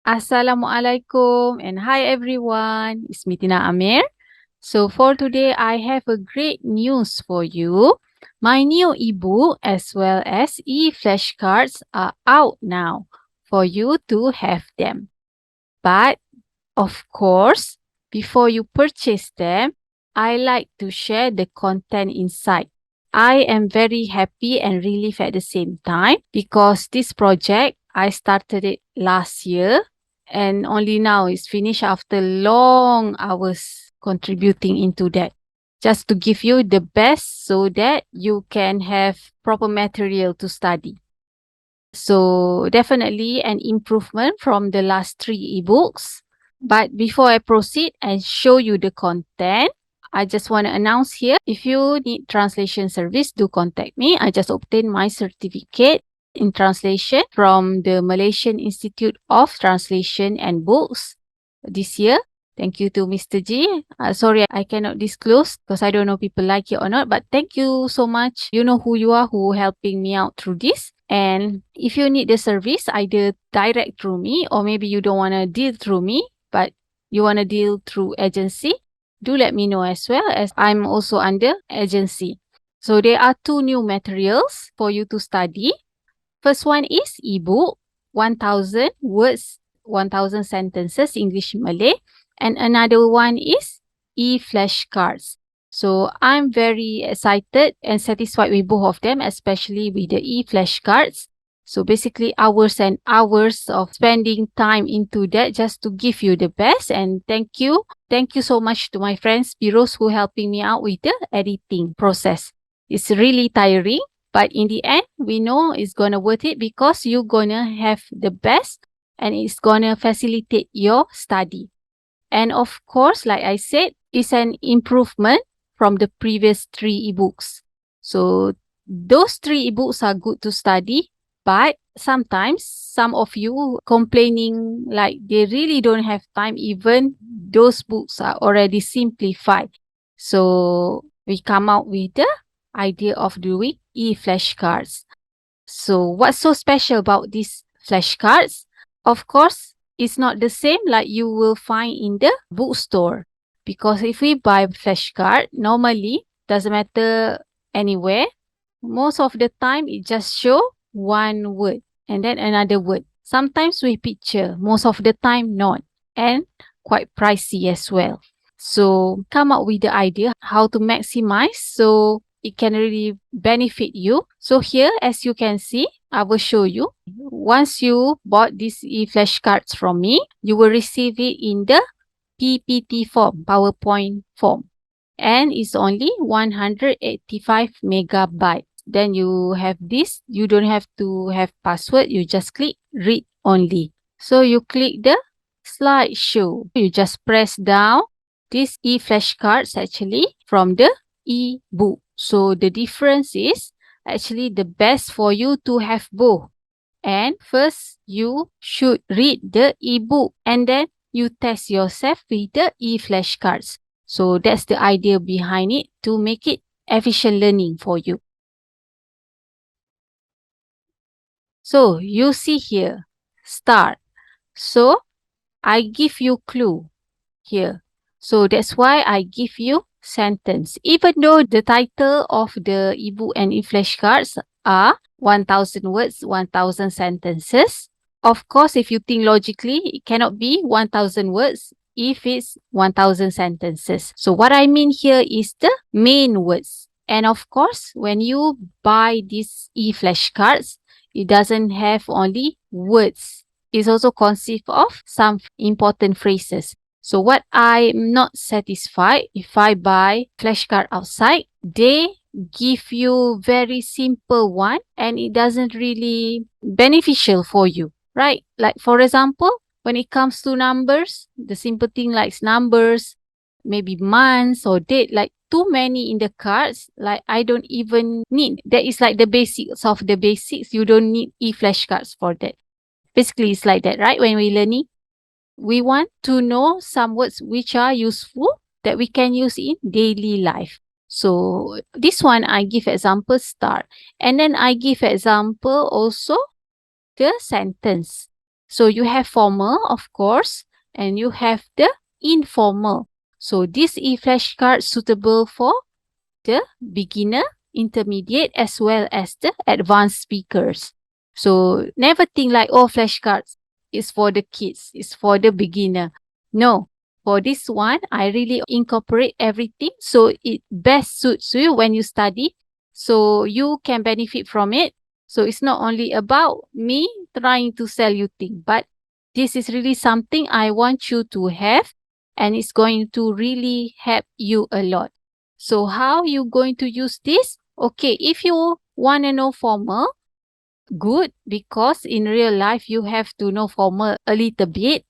Assalamualaikum and hi everyone. It's me Tina Amir. So for today, I have a great news for you. My new ebook as well as e-flashcards are out now for you to have them. But of course, before you purchase them, I like to share the content inside. I am very happy and relieved at the same time because this project, I started it last year and only now it's finished after long hours contributing into that. Just to give you the best so that you can have proper material to study. So definitely an improvement from the last 3 ebooks. But before I proceed and show you the content, I just want to announce here, if you need translation service, do contact me. I just obtained my certificate in translation from the Malaysian Institute of Translation and Books this year. Thank you to Mr. G. Sorry, I cannot disclose because I don't know people like it or not. But thank you so much. You know who you are, who helping me out through this. And if you need the service, either direct through me or maybe you don't want to deal through me, but you want to deal through agency, do let me know as well, as I'm also under agency. So there are 2 new materials for you to study. First one is ebook, 1000 words, 1000 sentences, English-Malay. And another one is e-flashcards. So I'm very excited and satisfied with both of them, especially with the e-flashcards. So basically hours and hours of spending time into that just to give you the best. And thank you. Thank you so much to my friends, Biros, who helping me out with the editing process. It's really tiring, but in the end, we know it's gonna worth it because you're gonna have the best and it's gonna facilitate your study. And of course, like I said, it's an improvement from the previous 3 ebooks. So those 3 ebooks are good to study, but sometimes some of you complaining like they really don't have time, even those books are already simplified. So we come out with the idea of doing e-flashcards. So what's so special about these flashcards? Of course, it's not the same like you will find in the bookstore. Because if we buy flashcard, normally, doesn't matter anywhere, most of the time it just show one word and then another word. Sometimes with picture, most of the time not. And quite pricey as well. So come up with the idea how to maximize so it can really benefit you. So here, as you can see, I will show you. Once you bought these e-flashcards from me, you will receive it in the PPT form, PowerPoint form. And it's only 185 megabytes. Then you have this. You don't have to have password. You just click read only. So you click the slideshow. You just press down this e-flashcards actually from the e-book. So the difference is actually the best for you to have both. And first, you should read the e-book and then you test yourself with the e-flashcards. So that's the idea behind it, to make it efficient learning for you. So you see here, start. So I give you clue here. So that's why I give you sentence. Even though the title of the ebook and e-flashcards are 1000 words, 1000 sentences. Of course, if you think logically, it cannot be 1000 words if it's 1000 sentences. So what I mean here is the main words. And of course, when you buy these e-flashcards, it doesn't have only words. It also consists of some important phrases. So what I'm not satisfied, if I buy flashcard outside, they give you very simple one and it doesn't really beneficial for you, right? Like for example, when it comes to numbers, the simple thing like numbers, maybe months or date, like too many in the cards, like I don't even need. That is like the basics of the basics. You don't need e-flashcards for that. Basically, it's like that, right? When we're learning, we want to know some words which are useful that we can use in daily life. So this one, I give example start. And then I give example also the sentence. So you have formal, of course, and you have the informal. So this e-flashcard suitable for the beginner, intermediate, as well as the advanced speakers. So never think like, oh, flashcards is for the kids, it's for the beginner. No, for this one, I really incorporate everything so it best suits you when you study, so you can benefit from it. So it's not only about me trying to sell you things, but this is really something I want you to have, and it's going to really help you a lot. So how you going to use this? Okay, if you want to know formal, good, because in real life you have to know formal a little bit.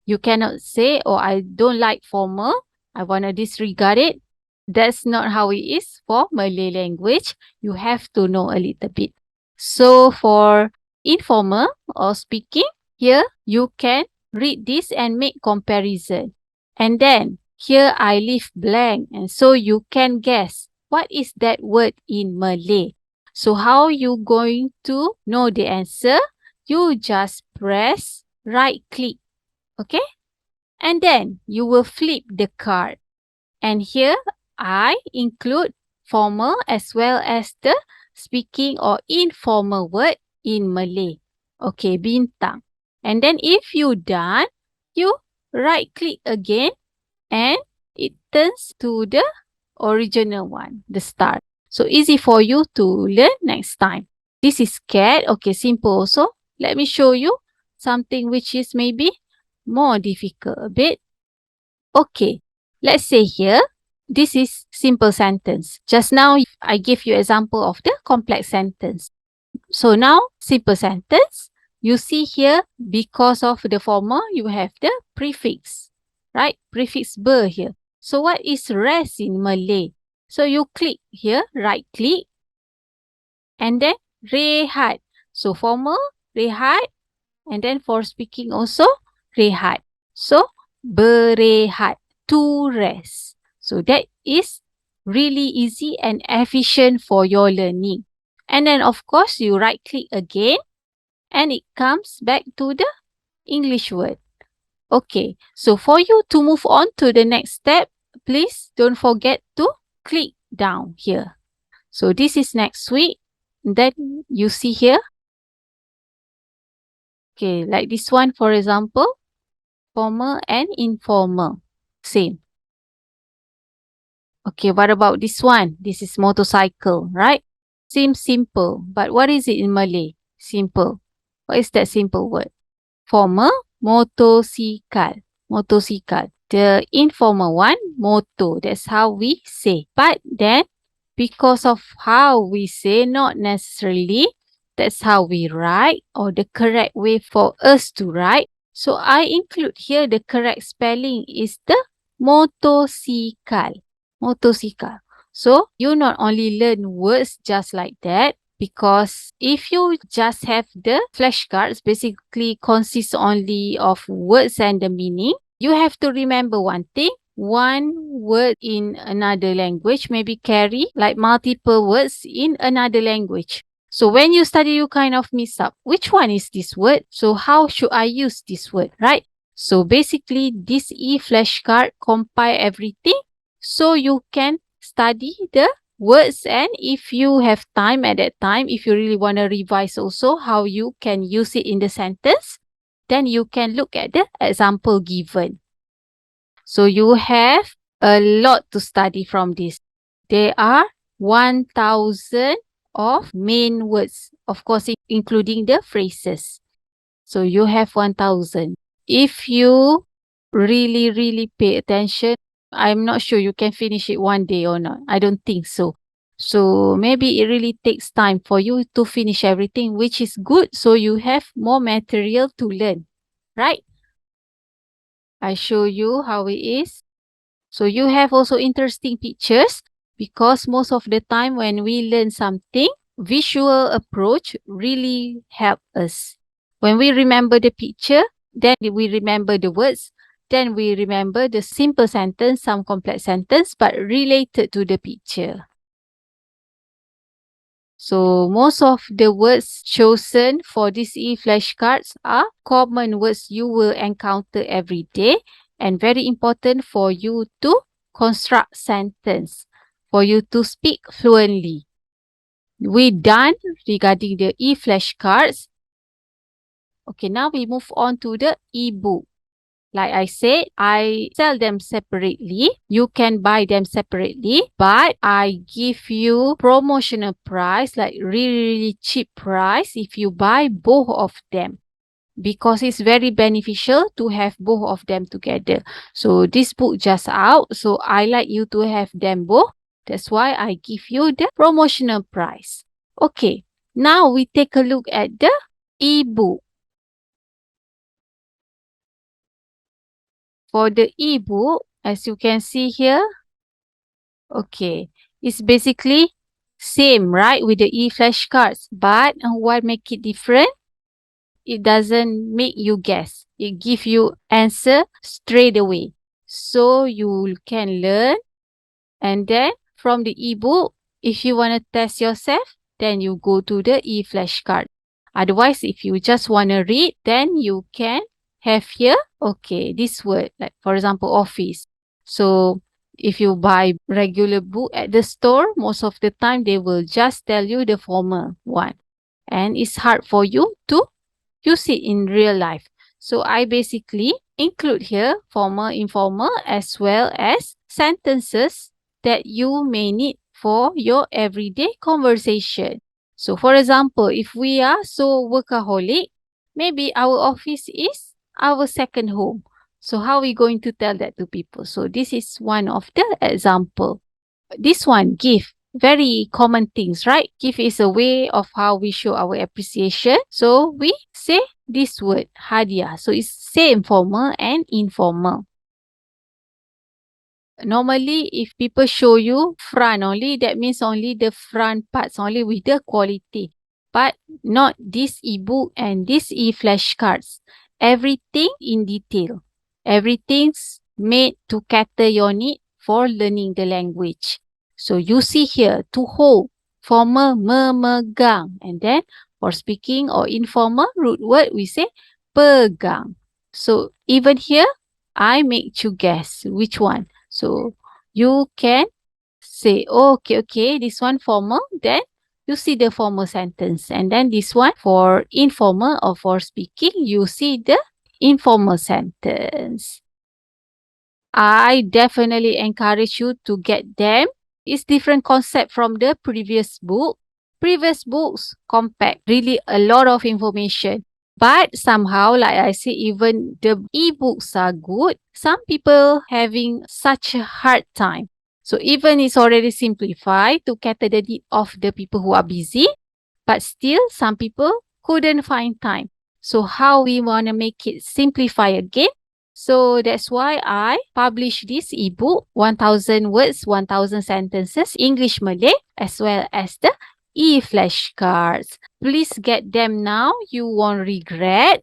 You cannot say, oh, I don't like formal, I want to disregard it. That's not how it is for Malay language. You have to know a little bit. So for informal or speaking, here you can read this and make comparison. And then here I leave blank, and so you can guess what is that word in Malay. So how you going to know the answer? You just press right click, okay? And then you will flip the card. And here I include formal as well as the speaking or informal word in Malay. Okay, bintang. And then if you done, you right click again and it turns to the original one, the start. So easy for you to learn next time. This is cat. Okay, simple also. Let me show you something which is maybe more difficult a bit. Okay, let's say here, this is simple sentence. Just now, I give you example of the complex sentence. So now, simple sentence. You see here, because of the formal, you have the prefix, right? Prefix ber here. So what is rest in Malay? So you click here, right click, and then rehat. So formal, rehat, and then for speaking also, rehat. So berehat, to rest. So that is really easy and efficient for your learning. And then of course, you right click again and it comes back to the English word. Okay, so for you to move on to the next step, please don't forget to click down here. So this is next week. Then you see here. Okay, like this one, for example, formal and informal. Same. Okay, what about this one? This is motorcycle, right? Seems simple, but what is it in Malay? Simple. What is that simple word? Formal, motosikal. Motosikal. The informal one, moto. That's how we say. But then, because of how we say, not necessarily that's how we write or the correct way for us to write. So I include here the correct spelling is the motosikal. Motosikal. So you not only learn words just like that, because if you just have the flashcards, basically consists only of words and the meaning, you have to remember one thing. One word in another language maybe carry like multiple words in another language. So when you study, you kind of miss up. Which one is this word? So how should I use this word, right? So basically, this e-flashcard compile everything so you can study the words, and if you have time at that time, if you really want to revise also how you can use it in the sentence, then you can look at the example given. So you have a lot to study from this. There are 1,000 of main words, of course, including the phrases. So you have 1,000. If you really pay attention, I'm not sure you can finish it one day or not. I don't think so. So maybe it really takes time for you to finish everything, which is good. So you have more material to learn, right? I show you how it is. So you have also interesting pictures, because most of the time when we learn something, visual approach really help us. When we remember the picture, then we remember the words, then we remember the simple sentence, some complex sentence, but related to the picture. So most of the words chosen for these e-flashcards are common words you will encounter every day and very important for you to construct sentence, for you to speak fluently. We done regarding the e-flashcards. Okay, now we move on to the e-book. Like I said, I sell them separately. You can buy them separately, but I give you promotional price, like really cheap price if you buy both of them, because it's very beneficial to have both of them together. So this book just out, so I like you to have them both. That's why I give you the promotional price. Okay, now we take a look at the ebook. For the ebook, as you can see here, okay, it's basically same, right, with the e-flashcards. But what make it different? It doesn't make you guess. It give you answer straight away. So you can learn. And then from the ebook, if you want to test yourself, then you go to the e-flashcard. Otherwise, if you just want to read, then you can have here, okay, this word, like for example, office. So if you buy regular book at the store, most of the time they will just tell you the formal one. And it's hard for you to use it in real life. So I basically include here formal, informal, as well as sentences that you may need for your everyday conversation. So for example, if we are so workaholic, maybe our office is our second home. So how are we going to tell that to people? So this is one of the example. This one, give. Very common things, right? Give is a way of how we show our appreciation. So we say this word, hadiah. So it's same formal and informal. Normally, if people show you front only, that means only the front parts, only with the quality. But not this ebook and this e-flashcards. Everything in detail. Everything's made to cater your need for learning the language. So you see here, to hold, formal, memegang. And then for speaking or informal root word, we say pegang. So even here, I make you guess which one. So you can say, oh, okay, this one formal, then you see the formal sentence. And then this one for informal or for speaking, you see the informal sentence. I definitely encourage you to get them. It's different concept from the previous book. Previous books compact, really a lot of information. But somehow, like I say, even the ebooks are good. Some people having such a hard time. So even it's already simplified to cater the need of the people who are busy, but still some people couldn't find time. So how we want to make it simplify again? So that's why I publish this ebook, 1000 words, 1000 sentences, English Malay, as well as the e-flashcards. Please get them now. You won't regret.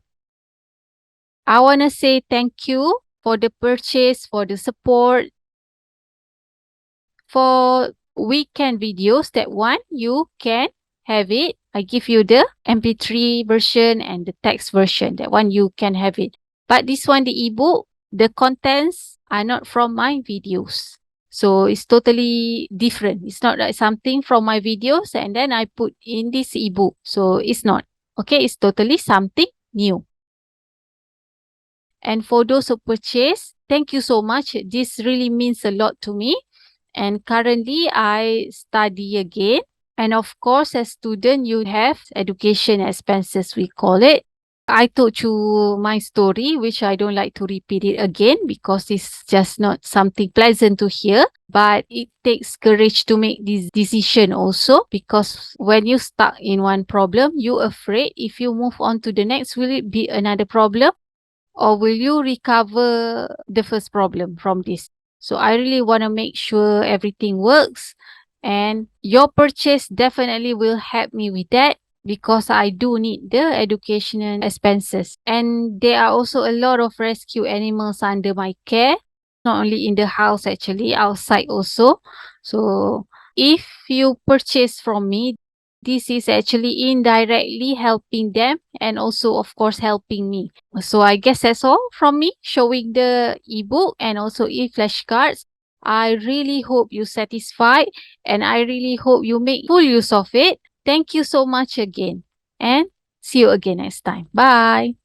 I want to say thank you for the purchase, for the support. For weekend videos, that one, you can have it. I give you the MP3 version and the text version. That one, you can have it. But this one, the ebook, the contents are not from my videos. So it's totally different. It's not like something from my videos and then I put in this ebook. So it's not. Okay, it's totally something new. And for those who purchase, thank you so much. This really means a lot to me. And currently, I study again. And of course, as student, you have education expenses, we call it. I told you my story, which I don't like to repeat it again because it's just not something pleasant to hear. But it takes courage to make this decision also, because when you stuck in one problem, you're afraid if you move on to the next, will it be another problem? Or will you recover the first problem from this? So I really want to make sure everything works, and your purchase definitely will help me with that because I do need the educational expenses. And there are also a lot of rescue animals under my care, not only in the house, actually outside also. So if you purchase from me, This is actually indirectly helping them and also, of course, helping me. So I guess that's all from me showing the ebook and also e-flashcards. I really hope you satisfied and I really hope you make full use of it. Thank you so much again and see you again next time. Bye.